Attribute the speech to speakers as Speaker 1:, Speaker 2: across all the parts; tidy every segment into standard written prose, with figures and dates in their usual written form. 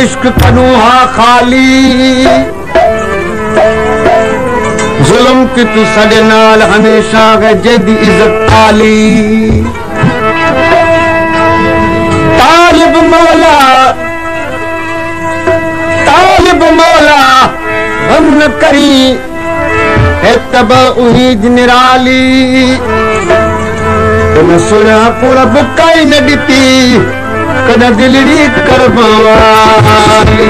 Speaker 1: इश्क करूं हा खाली जुल्म की तू सडे नाल हमेशा है जेदी इज्जत आली तालिब मौला हम न करी है तब उहीद निराली तुम सुना पूरा बुकाई न दिती कदा दिलड़ी करवाली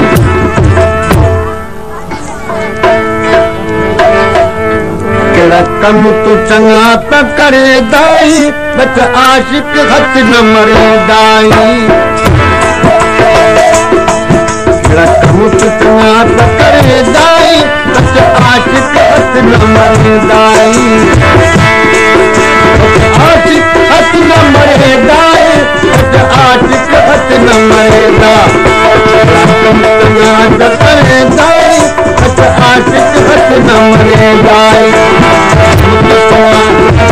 Speaker 1: केड़ा कम तू चंगा त करे दाई बच आशिक हथ न मरे दाई केड़ा कम तू चंगा त करे दाई बच आशिक हथ न मरे दाई आशिक हथ न मरे दाई बच आशिक हथ न मरे दा कम चंगा त करे दाई बच आशिक हथ न मरे दाई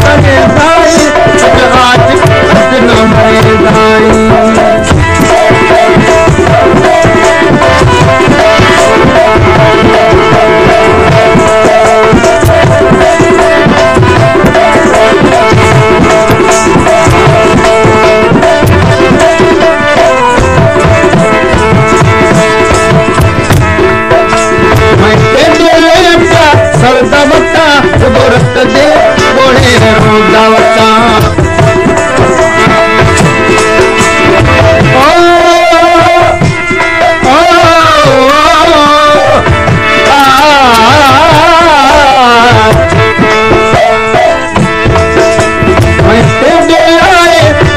Speaker 1: करे दाई बच आशिक हथ न मरे दाई सरदवता गोरत दे गोड़े रोदावता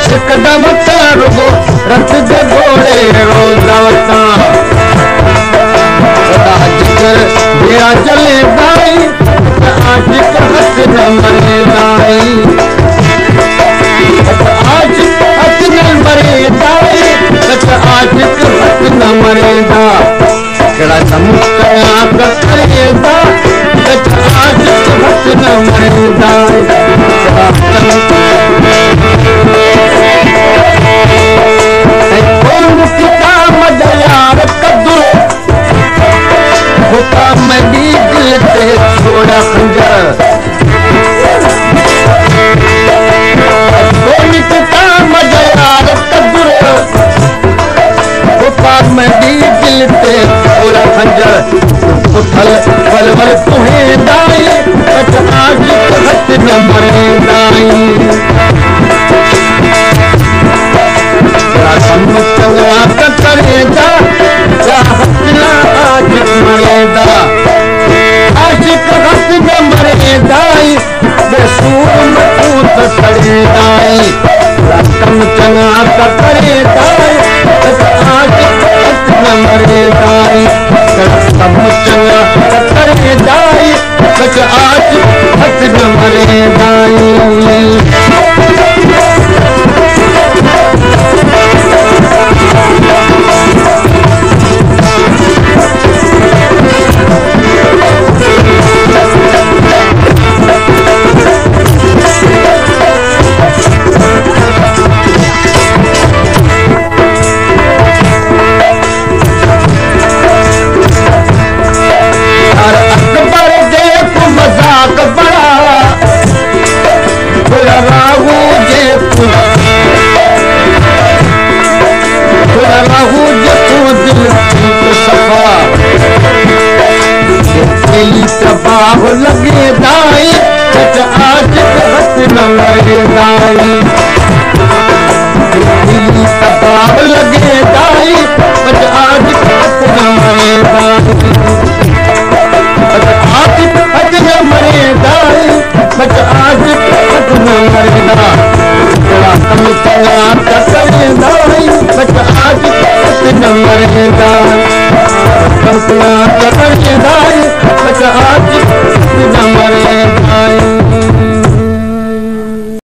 Speaker 1: शिकदवता रुगो रत दे गोड़े रोदावता मेरा चले दाई आशिक हथ न मरे दाई आशिक हथ न मरे दाई आशिक हथ न मरे दा केड़ा चमकया करे दा आशिक हथ न मरे दाई कौन किता मजयार कदू होता मैं भी दिल से छोड़ा खंजर कोई किता मजयार कदर होता मैं भी दिल से छोड़ा खंजर उठल बलबल तुम्हें दाई बच आशिक हथ न मरे दाई चंगा करे दा